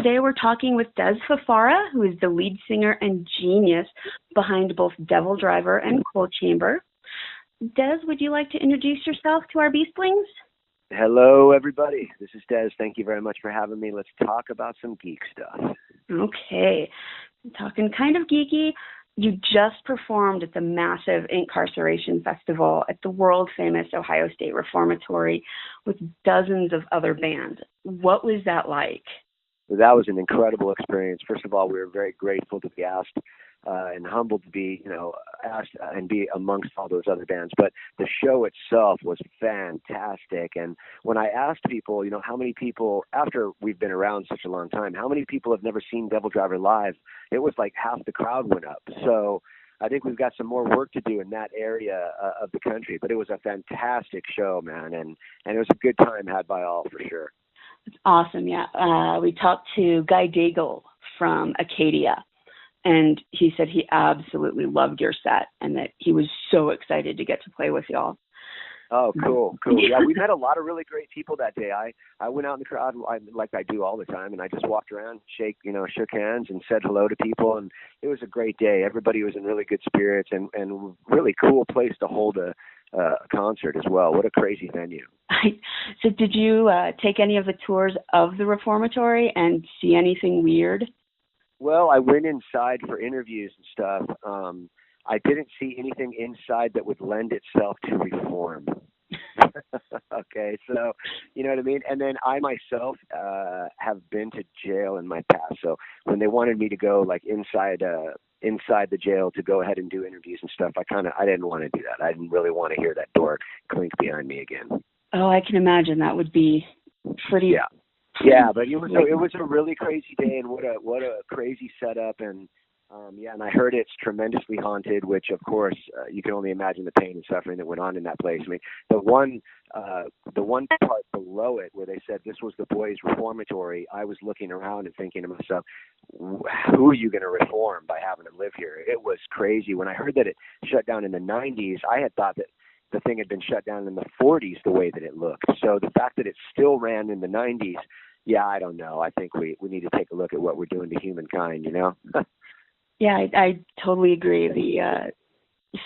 Today we're talking with Dez Fafara, who is the lead singer and genius behind both DevilDriver and Coal Chamber. Dez, would you like to introduce yourself to our Beastlings? Hello, everybody. This is Dez. Thank you very much for having me. Let's talk about some geek stuff. Okay. Talking kind of geeky. You just performed at the massive Incarceration Festival at the world-famous Ohio State Reformatory with dozens of other bands. What was that like? That was an incredible experience. First of all, we were very grateful to be asked and humbled to be, asked and be amongst all those other bands. But the show itself was fantastic. And when I asked people, how many people, after we've been around such a long time, how many people have never seen DevilDriver live? It was like half the crowd went up. So I think we've got some more work to do in that area of the country. But it was a fantastic show, man. And it was a good time had by all, for sure. It's awesome, yeah. We talked to Guy Daigle from Acadia, and he said he absolutely loved your set and that he was so excited to get to play with y'all. Oh, cool. Yeah, we met a lot of really great people that day. I went out in the crowd like I do all the time, and I just walked around, shook hands and said hello to people, and it was a great day. Everybody was in really good spirits and really cool place to hold a concert as well. What a crazy venue. So did you take any of the tours of the Reformatory and see anything weird? Well, I went inside for interviews and stuff. I didn't see anything inside that would lend itself to reform. Okay, so you know what I mean? And then I myself have been to jail in my past. So when they wanted me to go like inside the jail to go ahead and do interviews and stuff, I didn't want to do that. I didn't really want to hear that door clink behind me again. Oh, I can imagine that would be pretty. Yeah, but it was a really crazy day, and what a crazy setup, and and I heard it's tremendously haunted, which of course you can only imagine the pain and suffering that went on in that place. I mean, the one part below it where they said this was the boys' reformatory, I was looking around and thinking to myself, who are you going to reform by having to live here? It was crazy. When I heard that it shut down in the 90s, I had thought that the thing had been shut down in the 40s the way that it looked. So the fact that it still ran in the 90s, yeah, I don't know. I think we need to take a look at what we're doing to humankind, Yeah, I totally agree. The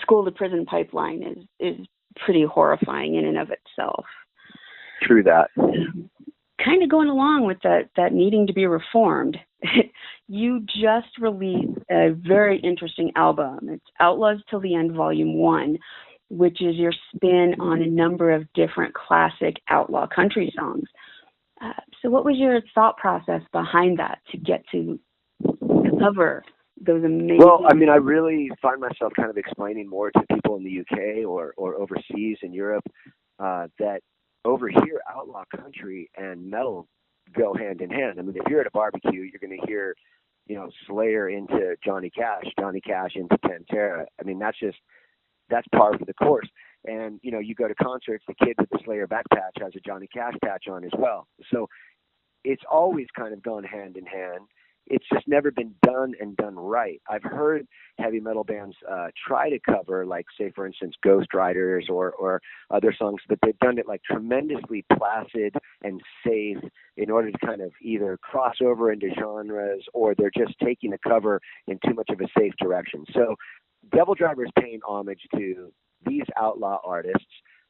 school-to-prison pipeline is pretty horrifying in and of itself. True that. Kind of going along with that needing to be reformed, you just released a very interesting album. It's Outlaws Till the End, Volume 1, which is your spin on a number of different classic outlaw country songs. So what was your thought process behind that to get to cover those amazing... Well, I mean, I really find myself kind of explaining more to people in the UK or overseas in Europe that over here, outlaw country and metal go hand in hand. I mean, if you're at a barbecue, you're going to hear, Slayer into Johnny Cash into Pantera. I mean, that's par for the course. And, you go to concerts, the kid with the Slayer back patch has a Johnny Cash patch on as well. So it's always kind of gone hand in hand. It's just never been done right. I've heard heavy metal bands try to cover, like, say, for instance, Ghost Riders or other songs, but they've done it, like, tremendously placid and safe in order to kind of either cross over into genres or they're just taking the cover in too much of a safe direction. So DevilDriver is paying homage to these outlaw artists,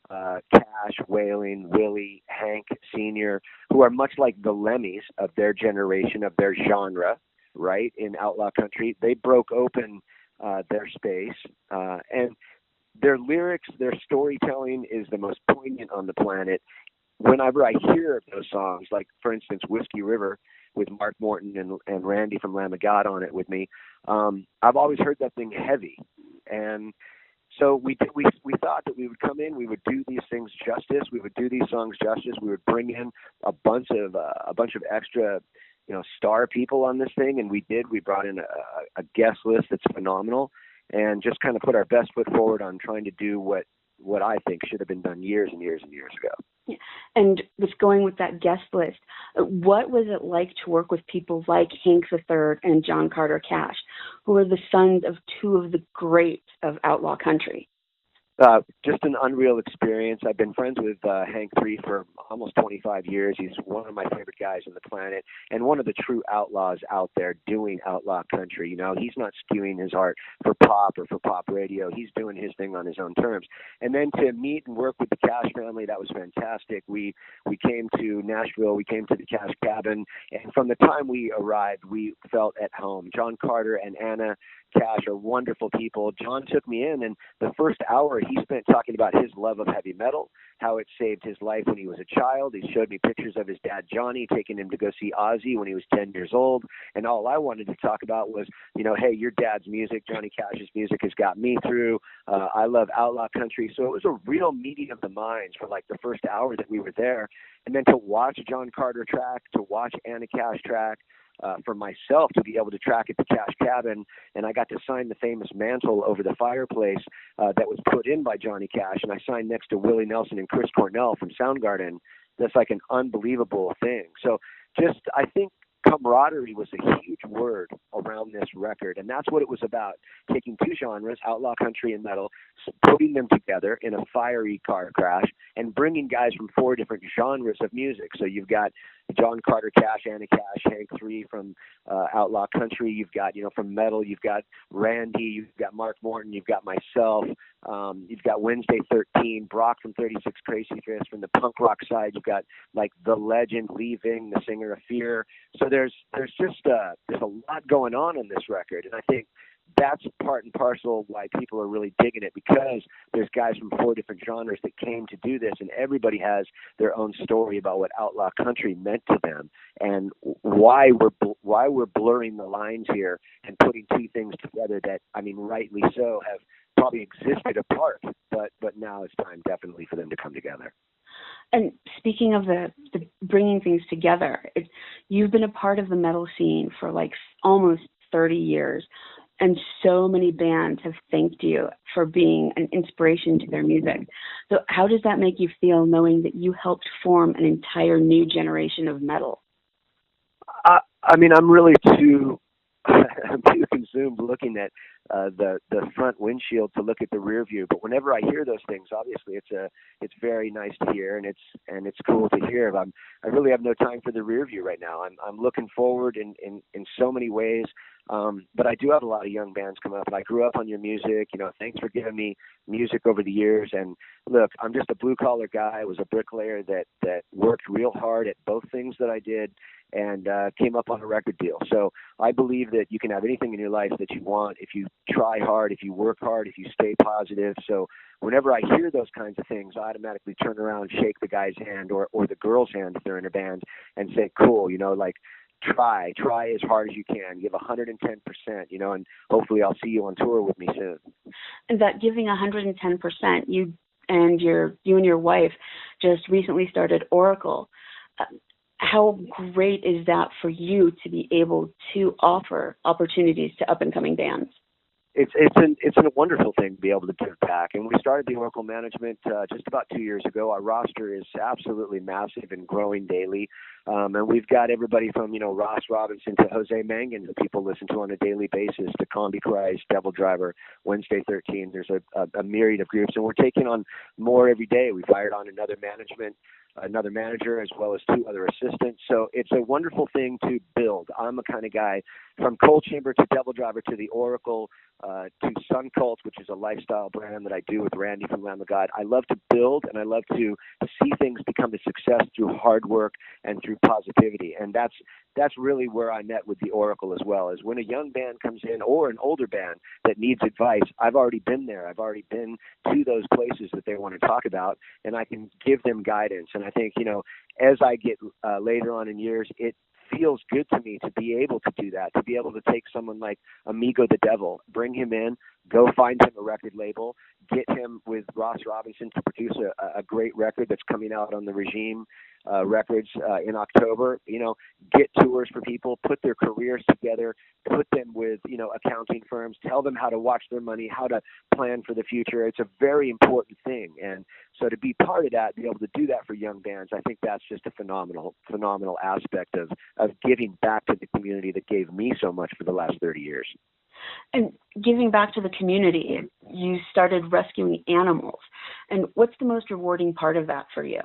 Cash, Wailing, Willie, Hank Sr., who are much like the Lemmys of their generation, of their genre, right, in outlaw country. They broke open their space, and their lyrics, their storytelling is the most poignant on the planet. Whenever I hear those songs, like, for instance, Whiskey River with Mark Morton and Randy from Lamb of God on it with me, I've always heard that thing heavy. And so we thought that we would come in, we would do these things justice, we would do these songs justice, we would bring in a bunch of extra, star people on this thing, and we did. We brought in a guest list that's phenomenal, and just kind of put our best foot forward on trying to do what I think should have been done years and years and years ago. Yeah. And just going with that guest list, what was it like to work with people like Hank III and John Carter Cash, who are the sons of two of the greats of outlaw country? Just an unreal experience. I've been friends with Hank 3 for almost 25 years. He's one of my favorite guys on the planet and one of the true outlaws out there doing outlaw country. You know, he's not skewing his art for pop or for pop radio. He's doing his thing on his own terms. And then to meet and work with the Cash family, that was fantastic. We came to Nashville. We came to the Cash cabin. And from the time we arrived, we felt at home. John Carter and Anna Cash are wonderful people. John took me in, and the first hour he spent talking about his love of heavy metal, how it saved his life when he was a child. He showed me pictures of his dad, Johnny, taking him to go see Ozzy when he was 10 years old. And all I wanted to talk about was, you know, hey, your dad's music, Johnny Cash's music, has got me through. I love outlaw country. So it was a real meeting of the minds for like the first hour that we were there. And then to watch John Carter track, to watch Anna Cash track, for myself to be able to track at the Cash cabin, and I got to sign the famous mantle over the fireplace that was put in by Johnny Cash, and I signed next to Willie Nelson and Chris Cornell from Soundgarden. That's like an unbelievable thing. So just, I think camaraderie was a huge word around this record, and that's what it was about, taking two genres, outlaw country and metal, putting them together in a fiery car crash and bringing guys from four different genres of music. So you've got John Carter Cash, Anna Cash, Hank 3 from outlaw country. You've got, you know, from metal, you've got Randy, you've got Mark Morton, you've got myself, you've got Wednesday 13, Brock from 36 Crazy Fists. From the punk rock side, you've got like the legend Leaving, the singer of Fear. So there's just there's a lot going on this record, and I think that's part and parcel why people are really digging it, because there's guys from four different genres that came to do this, and everybody has their own story about what outlaw country meant to them and why we're blurring the lines here and putting two things together that, I mean, rightly so, have probably existed apart, but now it's time definitely for them to come together. And speaking of the bringing things together, you've been a part of the metal scene for like almost 30 years, and so many bands have thanked you for being an inspiration to their music. So how does that make you feel, knowing that you helped form an entire new generation of metal? I mean, I'm really too consumed looking at the front windshield to look at the rear view. But whenever I hear those things, obviously it's very nice to hear, and it's cool to hear. I really have no time for the rear view right now. I'm looking forward in so many ways. But I do have a lot of young bands come up, and I grew up on your music. You know, thanks for giving me music over the years. And look, I'm just a blue collar guy. I was a bricklayer that worked real hard at both things that I did, and came up on a record deal. So I believe that you can have anything in your life that you want if you try hard, if you work hard, if you stay positive. So whenever I hear those kinds of things, I automatically turn around, shake the guy's hand or the girl's hand if they're in a band, and say, cool, you know, like, try as hard as you can, give 110%, you know, and hopefully I'll see you on tour with me soon. And that giving 110%, you and your wife just recently started Oracle. How great is that for you to be able to offer opportunities to up-and-coming bands? It's a wonderful thing to be able to give back. And we started the Oracle management just about 2 years ago. Our roster is absolutely massive and growing daily. And we've got everybody from, you know, Ross Robinson to Jose Mangan that people listen to on a daily basis, to Combi Christ, DevilDriver, Wednesday 13. There's a myriad of groups, and we're taking on more every day. We've hired on another manager, as well as 2 other assistants. So it's a wonderful thing to build. I'm a kind of guy, from Coal Chamber to DevilDriver to the Oracle to Sun Cult, which is a lifestyle brand that I do with Randy from Lamb of God. I love to build, and I love to see things become a success through hard work and through positivity. And that's really where I met with the Oracle as well, is when a young band comes in, or an older band that needs advice, I've already been there. I've already been to those places that they want to talk about, and I can give them guidance. And I think, you know, as I get later on in years, it feels good to me to be able to do that, to be able to take someone like Amigo the Devil, bring him in, go find him a record label, get him with Ross Robinson to produce a great record that's coming out on the Regime Records in October. You know, get tours for people, put their careers together, put them with, you know, accounting firms, tell them how to watch their money, how to plan for the future. It's a very important thing. And so to be part of that, be able to do that for young bands, I think that's just a phenomenal aspect of giving back to the community that gave me so much for the last 30 years. And giving back to the community, you started rescuing animals. And what's the most rewarding part of that for you?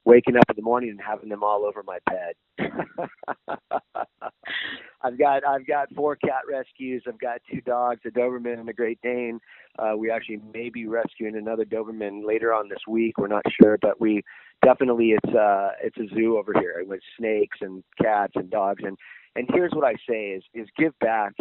Waking up in the morning and having them all over my bed. I've got 4 cat rescues. I've got 2 dogs, a Doberman and a Great Dane. We actually may be rescuing another Doberman later on this week. We're not sure, but we definitely it's a zoo over here with snakes and cats and dogs. And here's what I say is give back.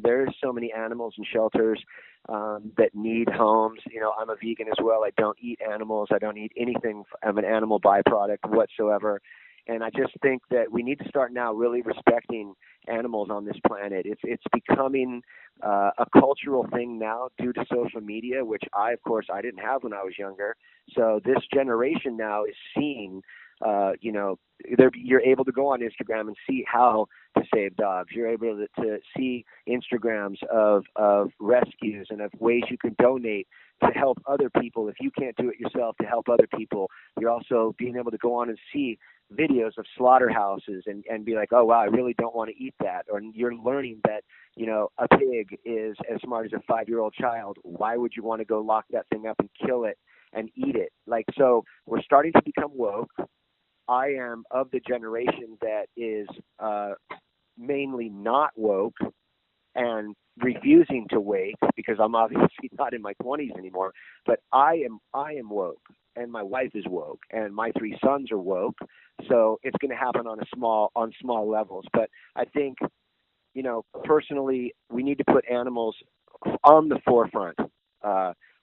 There's so many animals in shelters that need homes. I'm a vegan as well. I don't eat animals. I don't eat anything of an animal byproduct whatsoever. And I just think that we need to start now really respecting animals on this planet. It's becoming a cultural thing now due to social media, which of course, I didn't have when I was younger. So this generation now is seeing, you're able to go on Instagram and see how to save dogs. You're able to see Instagrams of rescues and of ways you can donate to help other people. If you can't do it yourself, to help other people. You're also being able to go on and see videos of slaughterhouses and be like, oh, wow, I really don't want to eat that. Or you're learning that, a pig is as smart as a 5-year-old child. Why would you want to go lock that thing up and kill it and eat it? So we're starting to become woke. I am of the generation that is mainly not woke and refusing to wake because I'm obviously not in my 20s anymore. But I am woke, and my wife is woke, and my 3 sons are woke. So it's going to happen on small levels. But I think, personally, we need to put animals on the forefront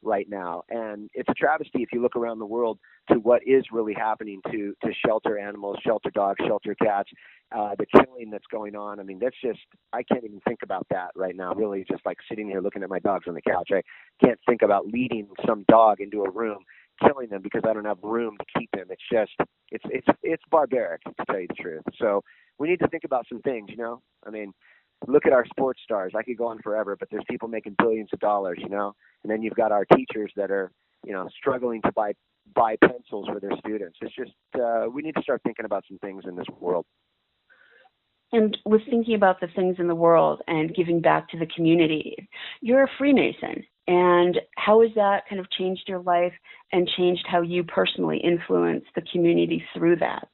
right now. And it's a travesty if you look around the world to what is really happening to shelter animals, shelter dogs, shelter cats, the killing that's going on. I mean, that's just, I can't even think about that right now, really, just like sitting here looking at my dogs on the couch. I can't think about leading some dog into a room, killing them because I don't have room to keep them. It's just, it's barbaric, to tell you the truth. So we need to think about some things, I mean, look at our sports stars. I could go on forever, but there's people making billions of dollars, and then you've got our teachers that are, struggling to buy pencils for their students. It's just, we need to start thinking about some things in this world. And with thinking about the things in the world and giving back to the community, you're a Freemason. And how has that kind of changed your life and changed how you personally influence the community through that?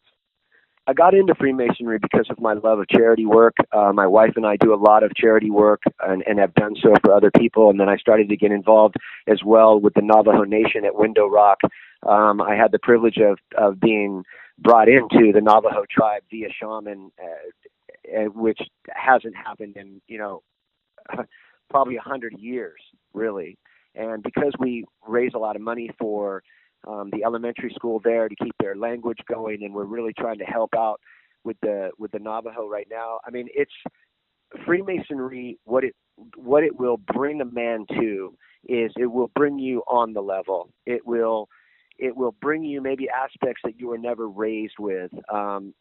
I got into Freemasonry because of my love of charity work. My wife and I do a lot of charity work and have done so for other people. And then I started to get involved as well with the Navajo Nation at Window Rock. I had the privilege of being brought into the Navajo tribe via shaman, which hasn't happened in, probably 100 years, really. And because we raise a lot of money for the elementary school there to keep their language going, and we're really trying to help out with the Navajo right now. I mean, it's Freemasonry. What it will bring a man to is it will bring you on the level. It will bring you maybe aspects that you were never raised with,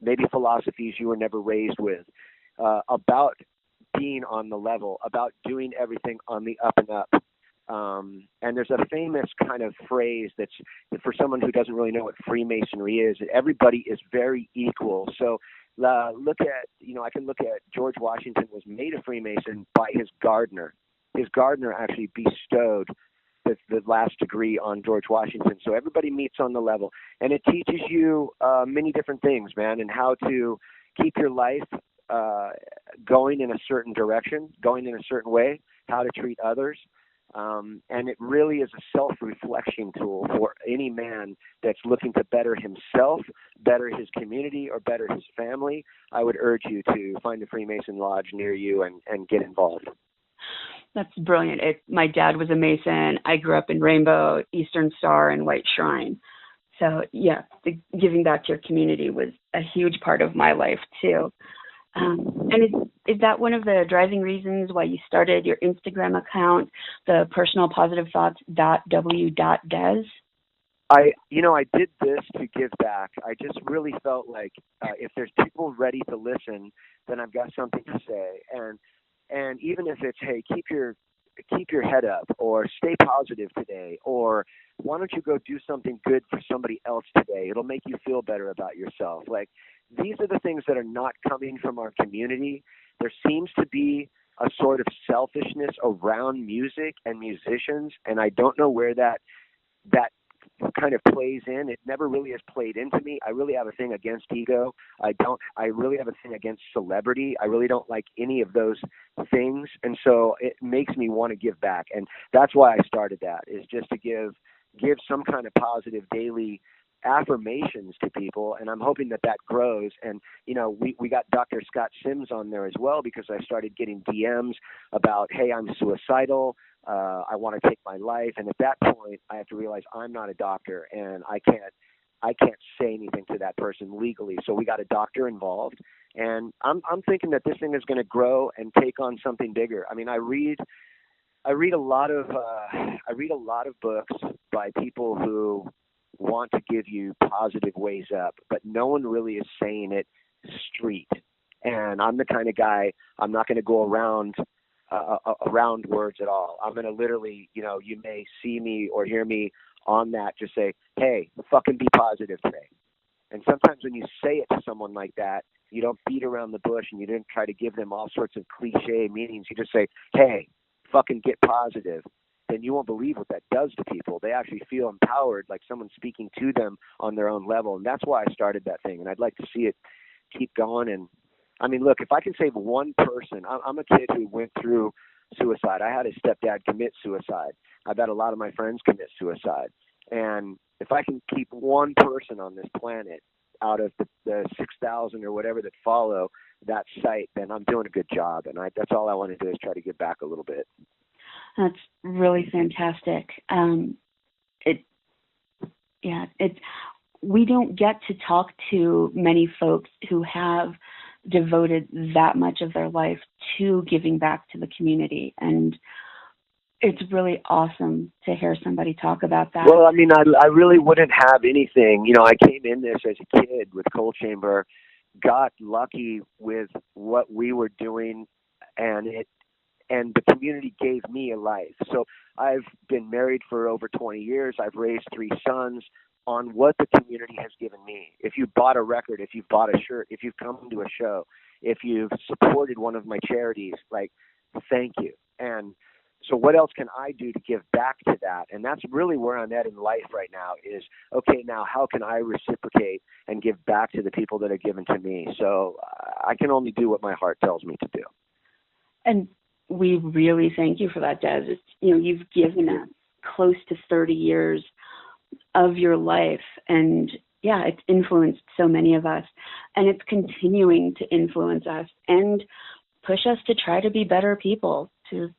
maybe philosophies you were never raised with, about being on the level, about doing everything on the up and up. And there's a famous kind of phrase that's, for someone who doesn't really know what Freemasonry is, that everybody is very equal. So look at, I can look at George Washington was made a Freemason by his gardener. His gardener actually bestowed the last degree on George Washington. So everybody meets on the level. And it teaches you many different things, man, and how to keep your life going in a certain direction, going in a certain way, how to treat others. And it really is a self-reflection tool for any man that's looking to better himself, better his community, or better his family. I would urge you to find a Freemason lodge near you and get involved. That's brilliant. My dad was a Mason. I grew up in Rainbow, Eastern Star, and White Shrine. So, yeah, giving back to your community was a huge part of my life, too. And is that one of the driving reasons why you started your Instagram account, the personalpositivethoughts.w.dez? I did this to give back. I just really felt like if there's people ready to listen, then I've got something to say. And even if it's, hey, keep your head up, or stay positive today, or why don't you go do something good for somebody else today? It'll make you feel better about yourself. Like, these are the things that are not coming from our community. There seems to be a sort of selfishness around music and musicians, and I don't know where that kind of plays in. It never really has played into me. I really have a thing against ego. I really have a thing against celebrity. I really don't like any of those things. And so it makes me want to give back. And that's why I started that, is just to give some kind of positive daily affirmations to people, and I'm hoping that grows. And we got Dr. Scott Sims on there as well, because I started getting DMs about, hey, I'm suicidal, I want to take my life. And at that point I have to realize I'm not a doctor, and I can't say anything to that person legally. So we got a doctor involved, and I'm thinking that this thing is going to grow and take on something bigger. I mean, I read a lot of books by people who want to give you positive ways up, but no one really is saying it street. And I'm the kind of guy, I'm not going to go around words at all. I'm going to literally, you may see me or hear me on that, just say, hey, fucking be positive today. And sometimes when you say it to someone like that, you don't beat around the bush and you didn't try to give them all sorts of cliche meanings. You just say, hey, fucking get positive. Then you won't believe what that does to people. They actually feel empowered, like someone's speaking to them on their own level. And that's why I started that thing. And I'd like to see it keep going. And I mean, look, if I can save one person, I'm a kid who went through suicide. I had a stepdad commit suicide. I've had a lot of my friends commit suicide. And if I can keep one person on this planet out of the 6,000 or whatever that follow that site, then I'm doing a good job. And that's all I want to do, is try to give back a little bit. That's really fantastic. We don't get to talk to many folks who have devoted that much of their life to giving back to the community, and it's really awesome to hear somebody talk about that. Well, I mean, I really wouldn't have anything. I came in this as a kid with Coal Chamber, got lucky with what we were doing, and the community gave me a life. So I've been married for over 20 years. I've raised 3 sons on what the community has given me. If you bought a record, if you've bought a shirt, if you've come to a show, if you've supported one of my charities, like, thank you. And so what else can I do to give back to that? And that's really where I'm at in life right now, is, okay, now how can I reciprocate and give back to the people that are given to me? So I can only do what my heart tells me to do. And we really thank you for that, Dez. You've given us close to 30 years of your life, and it's influenced so many of us, and it's continuing to influence us and push us to try to be better people, to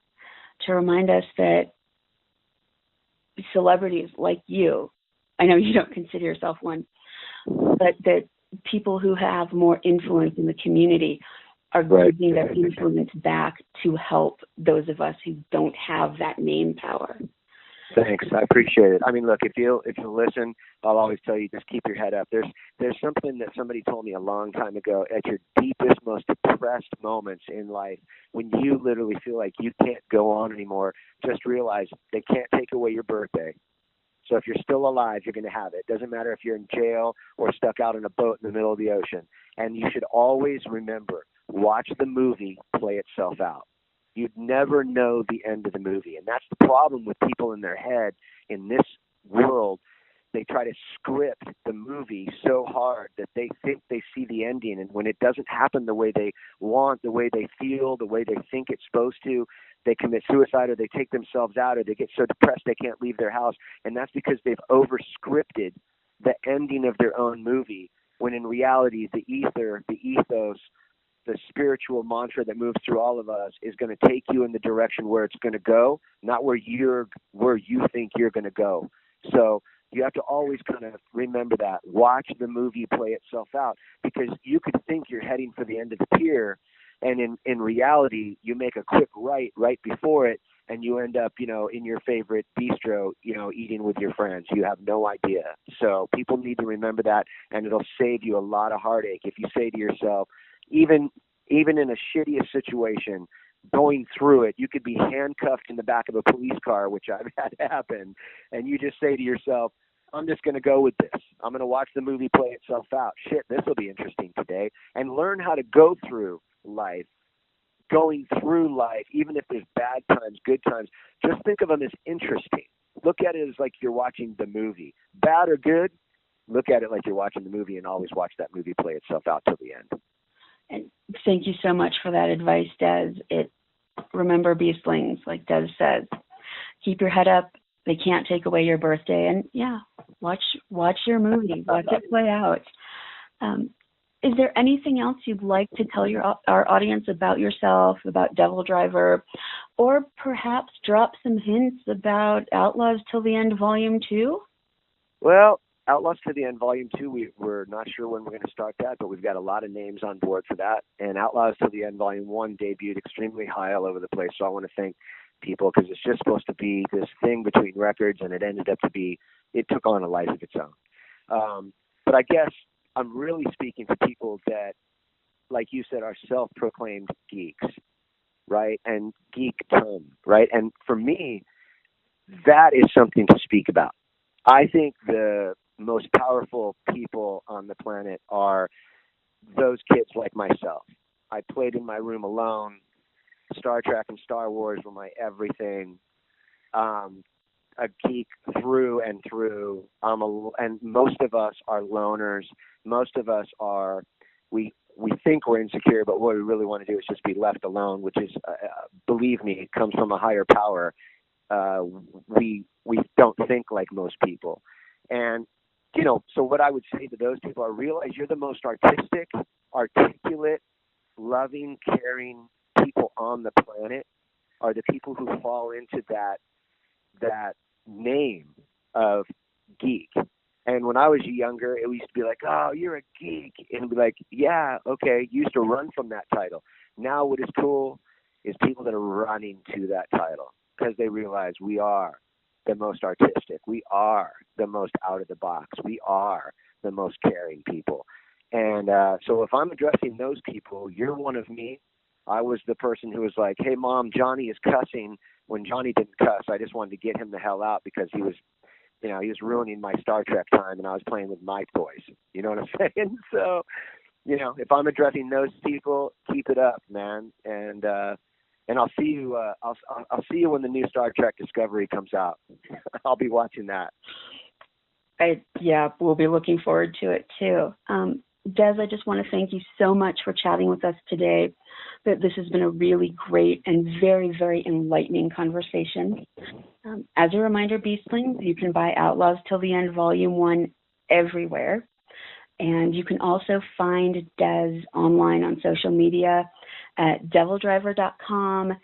remind us that celebrities like you, I know you don't consider yourself one, but that people who have more influence in the community are giving their influence back to help those of us who don't have that name power. Thanks. I appreciate it. I mean, look, if you listen, I'll always tell you, just keep your head up. There's something that somebody told me a long time ago. At your deepest, most depressed moments in life, when you literally feel like you can't go on anymore, just realize they can't take away your birthday. So if you're still alive, you're going to have it. Doesn't matter if you're in jail or stuck out in a boat in the middle of the ocean. And you should always remember, watch the movie play itself out. You'd never know the end of the movie. And that's the problem with people in their head in this world. They try to script the movie so hard that they think they see the ending. And when it doesn't happen the way they want, the way they feel, the way they think it's supposed to, they commit suicide, or they take themselves out, or they get so depressed they can't leave their house. And that's because they've over-scripted the ending of their own movie, when in reality, the ethos, the spiritual mantra that moves through all of us is going to take you in the direction where it's going to go, not where you think you're going to go. So you have to always kind of remember that. Watch the movie play itself out, because you could think you're heading for the end of the pier, and in reality, you make a quick right before it, and you end up, in your favorite bistro, eating with your friends. You have no idea. So people need to remember that, and it'll save you a lot of heartache if you say to yourself, even in a shittiest situation, going through it, you could be handcuffed in the back of a police car, which I've had happen, and you just say to yourself, I'm just going to go with this. I'm going to watch the movie play itself out. Shit, this will be interesting today. And learn how to go through life going through life, even if there's bad times, good times, just think of them as interesting. Look at it as like you're watching the movie. Bad or good, look at it like you're watching the movie, and always watch that movie play itself out till the end. And thank you so much for that advice, Dez. Remember, beastlings, like Dez says, keep your head up. They can't take away your birthday. And yeah, watch your movie. Watch it play out. Is there anything else you'd like to tell our audience about yourself, about DevilDriver, or perhaps drop some hints about Outlaws Till the End Volume 2? Well, Outlaws to the End Volume 2, we're not sure when we're going to start that, but we've got a lot of names on board for that. And Outlaws to the End Volume 1 debuted extremely high all over the place. So I want to thank people, because it's just supposed to be this thing between records, and it took on a life of its own. But I guess I'm really speaking to people that, like you said, are self-proclaimed geeks, right? And geekdom, right? And for me, that is something to speak about. I think the most powerful people on the planet are those kids like myself. I played in my room alone. Star Trek and Star Wars were my everything. A geek through and through. And most of us are loners. Most of us we think we're insecure, but what we really want to do is just be left alone, which is, believe me, it comes from a higher power. We don't think like most people. And, so what I would say to those people, I realize you're the most artistic, articulate, loving, caring people on the planet are the people who fall into that name of geek. And when I was younger, it used to be like, oh, you're a geek. And it'd be like, yeah, okay, used to run from that title. Now what is cool is people that are running to that title, because they realize we are the most artistic. We are the most out of the box. We are the most caring people. And so if I'm addressing those people, you're one of me. I was the person who was like, hey, Mom, Johnny is cussing. When Johnny didn't cuss, I just wanted to get him the hell out, because he was ruining my Star Trek time, and I was playing with my toys. You know what I'm saying? So, if I'm addressing those people, keep it up, man. And I'll see you. I'll see you when the new Star Trek Discovery comes out. I'll be watching that. We'll be looking forward to it too. Dez, I just want to thank you so much for chatting with us today. This has been a really great and very, very enlightening conversation. As a reminder, Beastlings, you can buy Outlaws Till the End Volume 1 everywhere. And you can also find Dez online on social media at DevilDriver.com,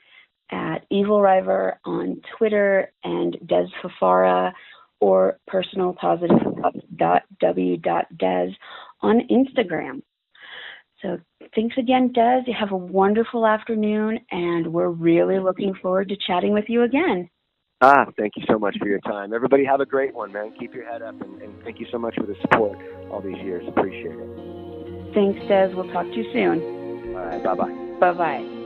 at EvilDriver on Twitter, and Dez Fafara, or personalpositivew.dez on Instagram. So thanks again, Dez. You have a wonderful afternoon, and we're really looking forward to chatting with you again. Thank you so much for your time. Everybody have a great one, man. Keep your head up, and thank you so much for the support all these years. Appreciate it. Thanks, Dez. We'll talk to you soon. All right, bye-bye. Bye-bye.